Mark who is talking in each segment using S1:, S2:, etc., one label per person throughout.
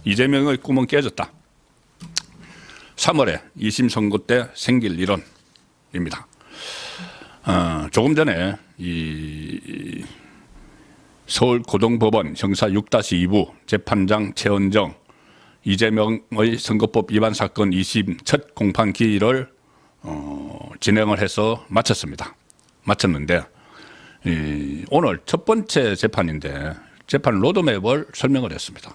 S1: 이재명의 꿈은 깨졌다. 3월에 2심 선고 때 생길 일언입니다. 조금 전에 이 서울고등법원 형사 6-2부 재판장 최은정 이재명의 선거법 위반 사건 2심 첫 공판 기일을 진행을 해서 마쳤는데 오늘 첫 번째 재판인데 재판 로드맵을 설명을 했습니다.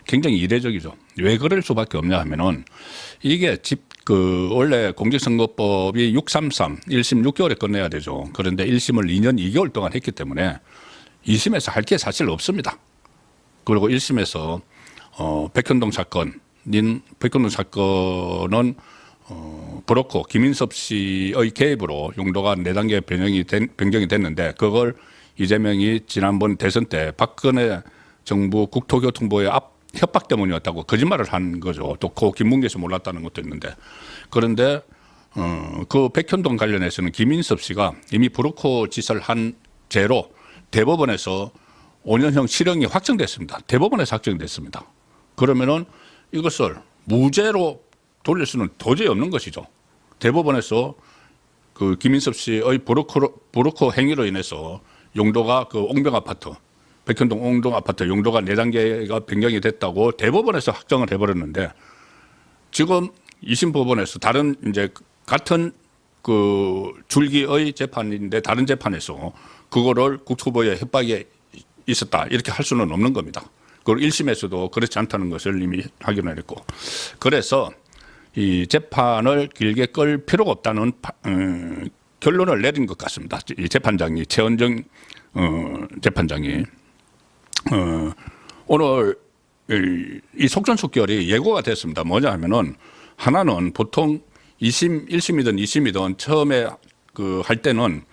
S1: 굉장히 이례적이죠. 왜 그럴 수밖에 없냐 하면은 이게 원래 공직선거법이 633, 1심 6개월에 끝내야 되죠. 그런데 1심을 2년 2개월 동안 했기 때문에 2심에서 할 게 사실 없습니다. 그리고 1심에서 백현동 사건은 브로커 김인섭 씨의 개입으로 용도가 4단계 변경이 됐는데 그걸 이재명이 지난번 대선 때 박근혜 정부 국토교통부의 협박 때문이었다고 거짓말을 한 거죠. 또 그 김문계 씨 몰랐다는 것도 있는데 그런데 그 백현동 관련해서는 김인섭 씨가 이미 브로커 짓을 한 죄로 대법원에서 5년형 실형이 확정됐습니다. 대법원에서 확정됐습니다. 그러면은 이것을 무죄로 돌릴 수는 도저히 없는 것이죠. 대법원에서 그 김인섭 씨의 브로커 행위로 인해서 용도가 그 옹병 아파트, 백현동 옹동 아파트 용도가 4단계가 변경이 됐다고 대법원에서 확정을 해버렸는데 지금 2심 법원에서 다른 이제 같은 그 줄기의 재판인데 다른 재판에서 그거를 국토부의 협박이 있었다 이렇게 할 수는 없는 겁니다. 그리고 1심에서도 그렇지 않다는 것을 이미 확인을 했고 그래서 이 재판을 길게 끌 필요가 없다는 결론을 내린 것 같습니다. 이 재판장이 최은정 재판장이 오늘 이 속전속결이 예고가 됐습니다. 뭐냐 하면은 하나는 보통 2심, 1심이든 2심이든 처음에 할 때는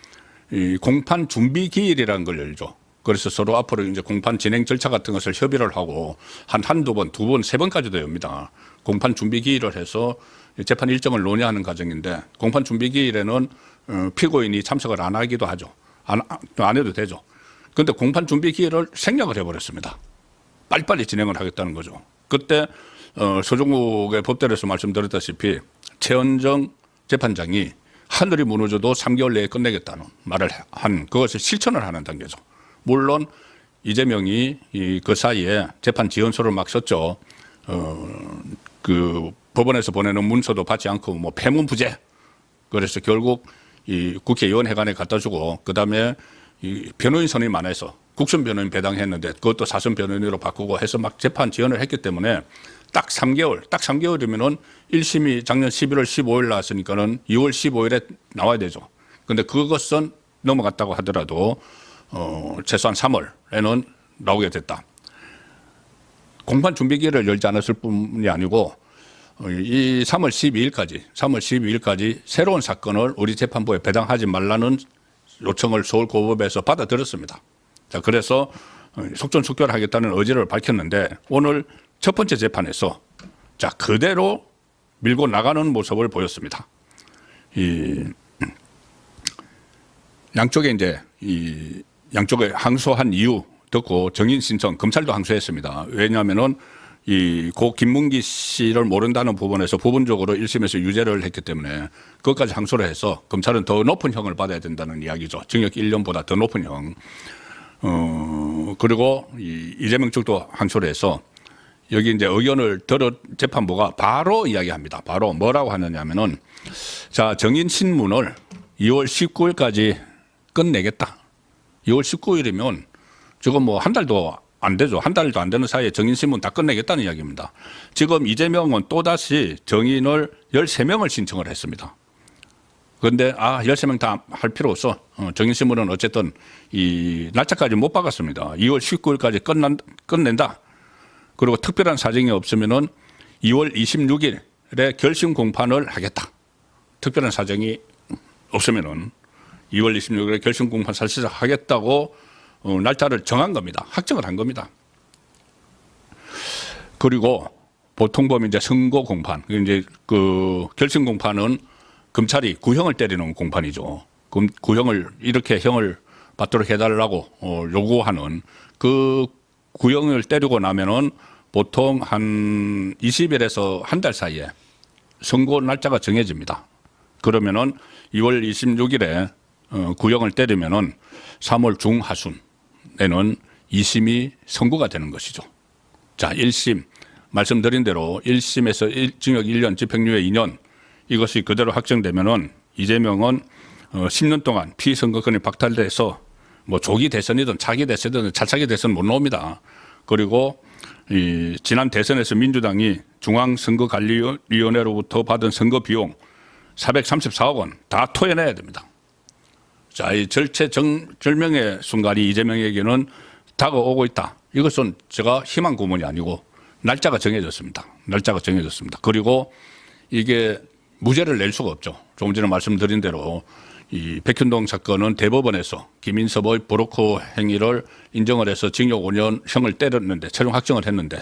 S1: 이 공판 준비 기일이라는 걸 열죠. 그래서 서로 앞으로 이제 공판 진행 절차 같은 것을 협의를 하고 한두 번, 두 번, 세 번까지도 엽니다. 공판 준비 기일을 해서 재판 일정을 논의하는 과정인데 공판 준비 기일에는 피고인이 참석을 안 하기도 하죠. 안 해도 되죠. 그런데 공판 준비 기일을 생략을 해버렸습니다. 빨리빨리 진행을 하겠다는 거죠. 그때 서종국의 법대로에서 말씀드렸다시피 최은정 재판장이 하늘이 무너져도 3개월 내에 끝내겠다는 말을 한 그것을 실천을 하는 단계죠. 물론 이재명이 그 사이에 재판 지연서를 막 썼죠. 그 법원에서 보내는 문서도 받지 않고 뭐 폐문부재. 그래서 결국 이 국회의원회관에 갖다 주고 그다음에 이 변호인 선임 안 해서 국선 변호인 배당했는데 그것도 사선 변호인으로 바꾸고 해서 막 재판 지연을 했기 때문에 딱 3개월이면은 1심이 작년 11월 15일 나왔으니까는 2월 15일에 나와야 되죠. 근데 그것은 넘어갔다고 하더라도 최소한 3월에는 나오게 됐다. 공판 준비기일을 열지 않았을 뿐이 아니고 이 3월 12일까지 새로운 사건을 우리 재판부에 배당하지 말라는 요청을 서울고법에서 받아들였습니다. 자, 그래서 속전속결하겠다는 의지를 밝혔는데 오늘 첫 번째 재판에서 자, 그대로 밀고 나가는 모습을 보였습니다. 양쪽에 항소한 이유 듣고 정인 신청, 검찰도 항소했습니다. 왜냐하면은 고 김문기 씨를 모른다는 부분에서 부분적으로 1심에서 유죄를 했기 때문에 그것까지 항소를 해서 검찰은 더 높은 형을 받아야 된다는 이야기죠. 징역 1년보다 더 높은 형. 그리고 이재명 쪽도 항소를 해서 여기 이제 의견을 들은 재판부가 바로 이야기합니다. 바로 뭐라고 하느냐면은 자, 정인 신문을 2월 19일까지 끝내겠다. 2월 19일이면 지금 뭐 한 달도 안 되죠. 한 달도 안 되는 사이에 정인신문 다 끝내겠다는 이야기입니다. 지금 이재명은 또다시 정인을 13명을 신청을 했습니다. 그런데 13명 다 할 필요 없어. 정인신문은 어쨌든 이 날짜까지 못 박았습니다. 2월 19일까지 끝낸다. 그리고 특별한 사정이 없으면은 2월 26일에 결심 공판을 하겠다. 특별한 사정이 없으면은 2월 26일에 결심 공판 사실상 하겠다고 날짜를 정한 겁니다. 확정을 한 겁니다. 그리고 보통 보면 이제 선고 공판, 이제 그 결심 공판은 검찰이 구형을 때리는 공판이죠. 구형을 이렇게 형을 받도록 해달라고 요구하는 그 구형을 때리고 나면은 보통 한 20일에서 한 달 사이에 선고 날짜가 정해집니다. 그러면은 2월 26일에 구형을 때리면은 3월 중하순에는 2심이 선고가 되는 것이죠. 자, 1심 말씀드린 대로 1심에서 징역 1년, 집행유예 2년 이것이 그대로 확정되면은 이재명은 10년 동안 피선거권이 박탈돼서 뭐 조기 대선이든 차기 대선이든 차차기 대선 못 나옵니다. 그리고 지난 대선에서 민주당이 중앙선거관리위원회로부터 받은 선거 비용 434억 원 다 토해내야 됩니다. 자, 이 절체절명의 순간이 이재명에게는 다가오고 있다. 이것은 제가 희망 고문이 아니고 날짜가 정해졌습니다. 날짜가 정해졌습니다. 그리고 이게 무죄를 낼 수가 없죠. 조금 전에 말씀드린 대로 이 백현동 사건은 대법원에서 김인섭의 브로커 행위를 인정을 해서 징역 5년 형을 때렸는데 최종 확정을 했는데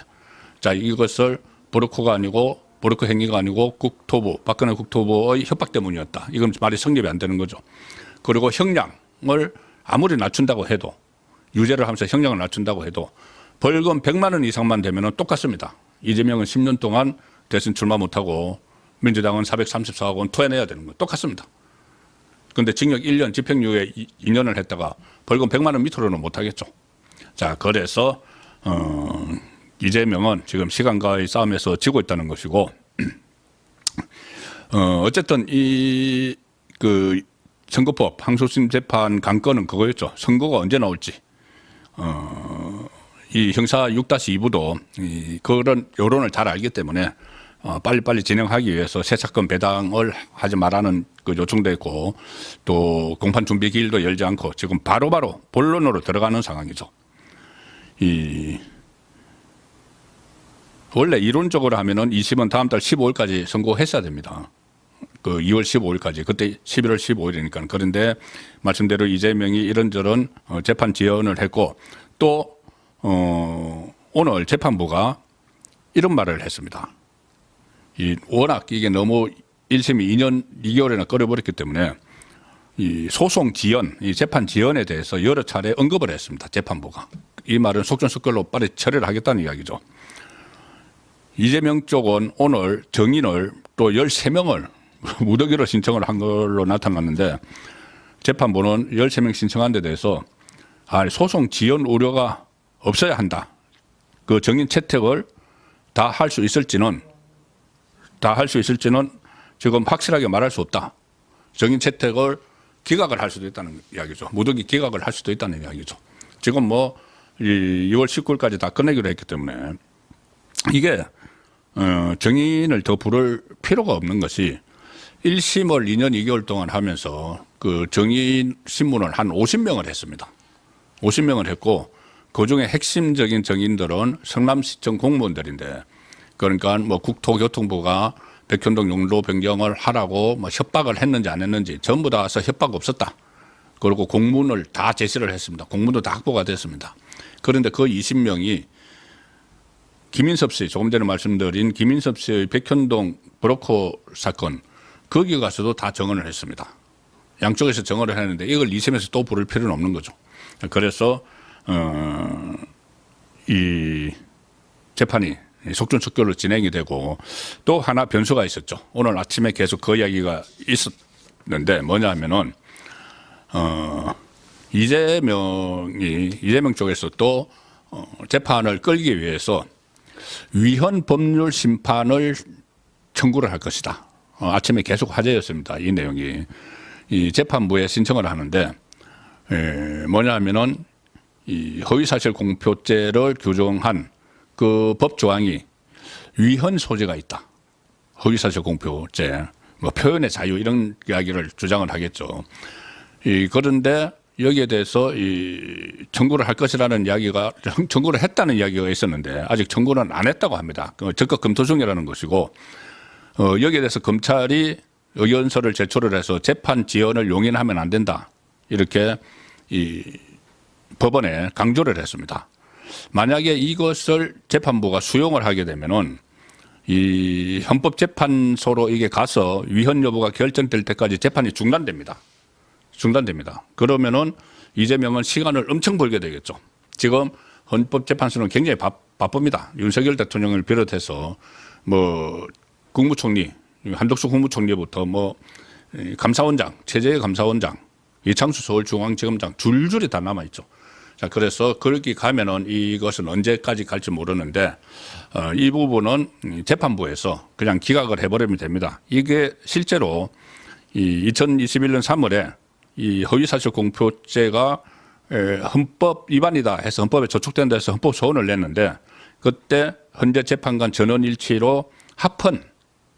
S1: 자, 이것을 브로커 행위가 아니고 국토부, 박근혜 국토부의 협박 때문이었다. 이건 말이 성립이 안 되는 거죠. 그리고 형량을 아무리 낮춘다고 해도 유죄를 하면서 형량을 낮춘다고 해도 벌금 100만 원 이상만 되면 똑같습니다. 이재명은 10년 동안 대선 출마 못하고 민주당은 434억 원 토해내야 되는 거 똑같습니다. 그런데 징역 1년, 집행유예 2년을 했다가 벌금 100만 원 밑으로는 못하겠죠. 자, 그래서 이재명은 지금 시간과의 싸움에서 지고 있다는 것이고 어쨌든 이 선거법 항소심 재판 관건은 그거였죠. 선거가 언제 나올지. 이 형사 6-2부도 그런 여론을 잘 알기 때문에 빨리빨리 진행하기 위해서 새 사건 배당을 하지 말라는 그 요청도 있고 또 공판 준비 기일도 열지 않고 지금 바로바로 본론으로 들어가는 상황이죠. 원래 이론적으로 하면은 2심은 다음 달 15일까지 선고했어야 됩니다. 그 2월 15일까지 그때 11월 15일이니까 그런데 말씀대로 이재명이 이런저런 재판 지연을 했고 또 오늘 재판부가 이런 말을 했습니다. 워낙 이게 너무 1심이 2년 2개월이나 끌어버렸기 때문에 이 소송 지연, 이 재판 지연에 대해서 여러 차례 언급을 했습니다. 재판부가. 이 말은 속전속결로 빨리 처리를 하겠다는 이야기죠. 이재명 쪽은 오늘 정인을 또 13명을 무더기로 신청을 한 걸로 나타났는데 재판부는 13명 신청한 데 대해서 소송 지연 우려가 없어야 한다. 그 정인 채택을 다 할 수 있을지는 지금 확실하게 말할 수 없다. 정인 채택을 기각을 할 수도 있다는 이야기죠. 무더기 기각을 할 수도 있다는 이야기죠. 지금 뭐 2월 19일까지 다 끝내기로 했기 때문에 이게 정인을 더 부를 필요가 없는 것이 1심을 2년 2개월 동안 하면서 그 정인 신문을 한 50명을 했습니다. 50명을 했고 그중에 핵심적인 정인들은 성남시청 공무원들인데 그러니까 뭐 국토교통부가 백현동 용도 변경을 하라고 뭐 협박을 했는지 안 했는지 전부 다 와서 협박 없었다. 그리고 공문을 다 제시를 했습니다. 공문도 다 확보가 됐습니다. 그런데 그 20명이 김인섭 씨, 조금 전에 말씀드린 김인섭 씨의 백현동 브로커 사건 거기 가서도 다 정언을 했습니다. 양쪽에서 정언을 했는데 이걸 2심에서 또 부를 필요는 없는 거죠. 그래서 이 재판이 속전속결로 진행이 되고 또 하나 변수가 있었죠. 오늘 아침에 계속 그 이야기가 있었는데 뭐냐 하면은 이재명 쪽에서 또 재판을 끌기 위해서 위헌 법률 심판을 청구를 할 것이다. 아침에 계속 화제였습니다. 이 내용이. 이 재판부에 신청을 하는데 뭐냐 하면은 이 허위사실 공표죄를 규정한 그 법 조항이 위헌 소지가 있다. 허위사실 공표죄, 뭐 표현의 자유 이런 이야기를 주장을 하겠죠. 그런데 여기에 대해서 이 청구를 할 것이라는 이야기가 청구를 했다는 이야기가 있었는데 아직 청구는 안 했다고 합니다. 적극 검토 중이라는 것이고 여기에 대해서 검찰이 의견서를 제출을 해서 재판 지연을 용인하면 안 된다. 이렇게 이 법원에 강조를 했습니다. 만약에 이것을 재판부가 수용을 하게 되면은 이 헌법재판소로 이게 가서 위헌 여부가 결정될 때까지 재판이 중단됩니다. 그러면은 이재명은 시간을 엄청 벌게 되겠죠. 지금 헌법재판소는 굉장히 바쁩니다. 윤석열 대통령을 비롯해서 뭐 국무총리, 한덕수 국무총리부터 뭐 감사원장, 최재해 감사원장, 이창수 서울중앙지검장 줄줄이 다 남아있죠. 자, 그래서 거기 가면은 이것은 언제까지 갈지 모르는데 이 부분은 재판부에서 그냥 기각을 해버리면 됩니다. 이게 실제로 이 2021년 3월에 이 허위사실 공표죄가 헌법 위반이다 해서 헌법에 저촉된다 해서 헌법 소원을 냈는데 그때 헌재 재판관 전원 일치로 합헌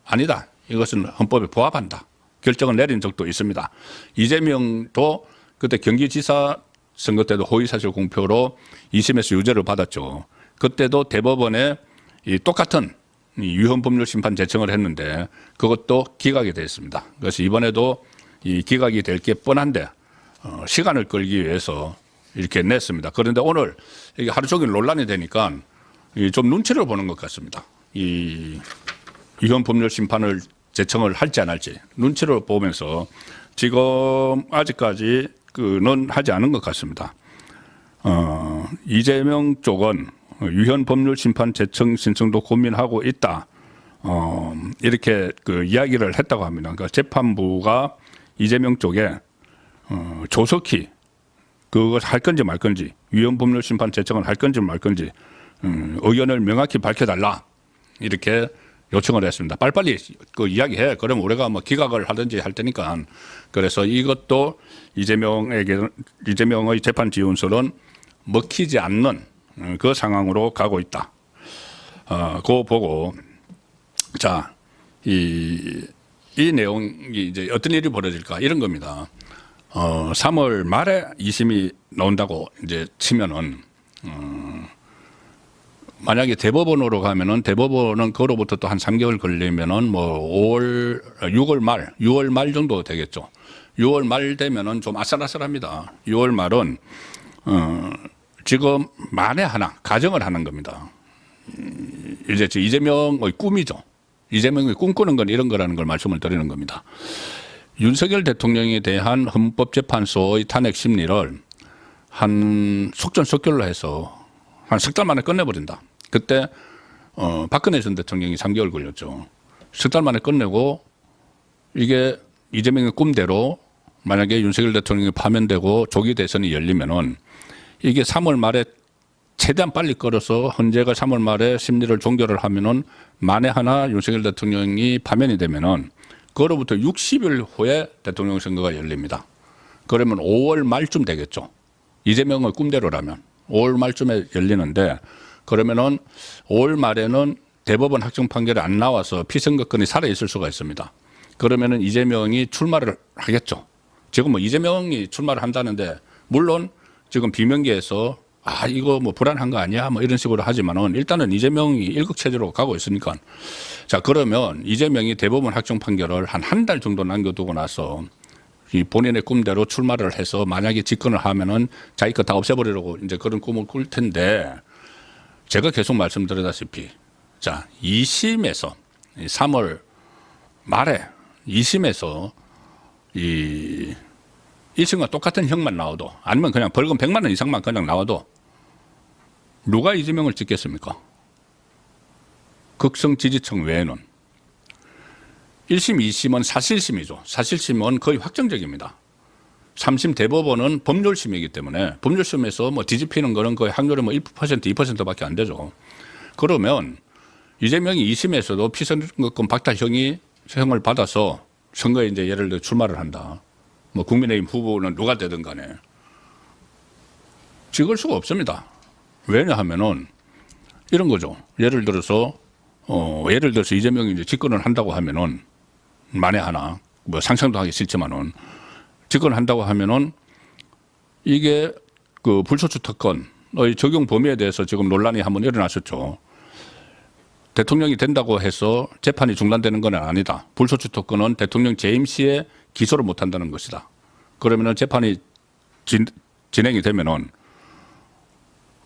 S1: 아니다. 이것은 헌법에 부합한다. 결정을 내린 적도 있습니다. 이재명도 그때 경기지사 선거 때도 허위사실 공표로 2심에서 유죄를 받았죠. 그때도 대법원에 이 똑같은 위헌법률심판 제청을 했는데 그것도 기각이 됐습니다. 그래서 이번에도 이 기각이 될 게 뻔한데 시간을 끌기 위해서 이렇게 냈습니다. 그런데 오늘 이게 하루 종일 논란이 되니까 좀 눈치를 보는 것 같습니다. 이 위헌법률심판을 제청을 할지 안 할지 눈치를 보면서 지금 아직까지 그는 하지 않은 것 같습니다. 이재명 쪽은 위헌법률심판 제청 신청도 고민하고 있다. 이렇게 그 이야기를 했다고 합니다. 그러니까 재판부가 이재명 쪽에 조속히 그걸 할 건지 말 건지 위헌법률심판 제청을 할 건지 말 건지 의견을 명확히 밝혀달라 이렇게 요청을 했습니다. 빨리빨리 그 이야기해. 그럼 우리가 뭐 기각을 하든지 할 테니까. 그래서 이것도 이재명의 재판 지원서는 먹히지 않는 그 상황으로 가고 있다. 그거 보고 자, 이 내용이 이제 어떤 일이 벌어질까 이런 겁니다. 3월 말에 2심이 나온다고 이제 치면은 만약에 대법원으로 가면은 대법원은 그로부터 또 한 3개월 걸리면은 뭐 6월 말 정도 되겠죠. 6월 말 되면은 좀 아슬아슬합니다. 6월 말은 지금 만에 하나 가정을 하는 겁니다. 이제 이재명의 꿈이죠. 이재명이 꿈꾸는 건 이런 거라는 걸 말씀을 드리는 겁니다. 윤석열 대통령에 대한 헌법재판소의 탄핵 심리를 한 속전속결로 해서 한 석 달 만에 끝내버린다. 그때 박근혜 전 대통령이 3개월 걸렸죠. 석 달 만에 끝내고 이게 이재명의 꿈대로 만약에 윤석열 대통령이 파면되고 조기 대선이 열리면은 이게 3월 말에 최대한 빨리 끌어서 헌재가 3월 말에 심리를 종결을 하면은 만에 하나 윤석열 대통령이 파면이 되면은 그로부터 60일 후에 대통령 선거가 열립니다. 그러면 5월 말쯤 되겠죠. 이재명의 꿈대로라면 5월 말쯤에 열리는데 그러면은 5월 말에는 대법원 확정 판결이 안 나와서 피선거권이 살아 있을 수가 있습니다. 그러면은 이재명이 출마를 하겠죠. 지금 뭐 이재명이 출마를 한다는데 물론 지금 비명계에서 이거 뭐 불안한 거 아니야? 뭐 이런 식으로 하지만은 일단은 이재명이 일극체제로 가고 있으니까 자, 그러면 이재명이 대법원 확정 판결을 한 달 정도 남겨두고 나서 이 본인의 꿈대로 출마를 해서 만약에 집권을 하면은 자기 거 다 없애버리려고 이제 그런 꿈을 꿀 텐데 제가 계속 말씀드렸다시피 자, 2심에서 3월 말에 2심에서 이 1심과 똑같은 형만 나와도 아니면 그냥 벌금 100만 원 이상만 그냥 나와도 누가 이재명을 찍겠습니까? 극성 지지층 외에는 1심, 2심은 사실심이죠. 사실심은 거의 확정적입니다. 3심 대법원은 법률심이기 때문에 법률심에서 뭐 뒤집히는 거는 거의 확률이 뭐 1%, 2%밖에 안 되죠. 그러면 이재명이 2심에서도 피선거권 박탈형을 받아서 선거에 이제 예를 들어 출마를 한다. 뭐 국민의힘 후보는 누가 되든 간에 찍을 수가 없습니다. 왜냐하면은 이런 거죠. 예를 들어서 이재명이 이제 집권을 한다고 하면은 만에 하나 뭐 상상도 하기 싫지만은 집권을 한다고 하면은 이게 그 불소추 특권의 적용 범위에 대해서 지금 논란이 한번 일어났었죠. 대통령이 된다고 해서 재판이 중단되는 건 아니다. 불소추 특권은 대통령 재임 시에 기소를 못 한다는 것이다. 그러면은 재판이 진행이 되면은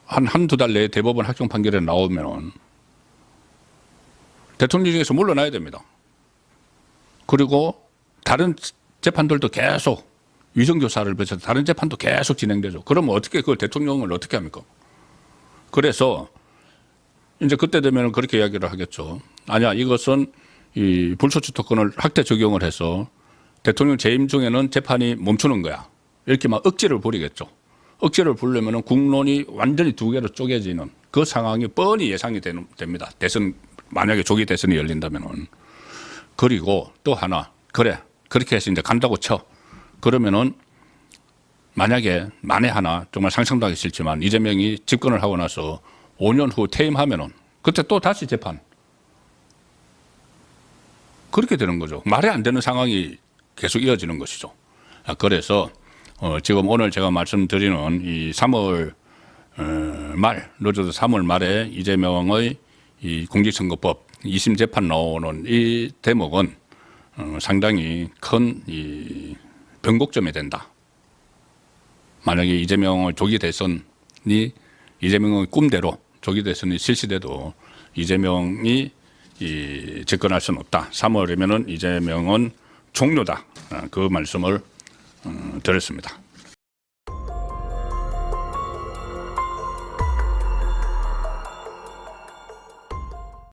S1: 한두 달 내에 대법원 확정 판결이 나오면은 대통령 중에서 물러나야 됩니다. 그리고 다른 재판들도 계속 위정조사를 거쳐서 다른 재판도 계속 진행되죠. 그러면 어떻게 그걸 대통령을 어떻게 합니까? 그래서 이제 그때 되면 그렇게 이야기를 하겠죠. 아니야, 이것은 이 불소추 특권을 확대 적용을 해서 대통령 재임 중에는 재판이 멈추는 거야. 이렇게 막 억지를 부리겠죠. 억지를 부르려면 국론이 완전히 두 개로 쪼개지는 그 상황이 뻔히 예상이 됩니다. 대선, 만약에 조기 대선이 열린다면은. 그리고 또 하나, 그래, 그렇게 해서 이제 간다고 쳐. 그러면은 만약에 만에 하나 정말 상상도 하기 싫지만 이재명이 집권을 하고 나서 5년 후 퇴임하면은 그때 또 다시 재판. 그렇게 되는 거죠. 말이 안 되는 상황이 계속 이어지는 것이죠. 그래서 지금 오늘 제가 말씀드리는 이 3월 말, 늦어도 3월 말에 이재명의 이 공직선거법 2심 재판 나오는 이 대목은 상당히 큰 이 변곡점이 된다. 만약에 이재명의 조기 대선이 이재명의 꿈대로 조기 대선이 실시돼도 이재명이 이 집권할 수는 없다. 3월이면은 이재명은 종료다. 그 말씀을 드렸습니다.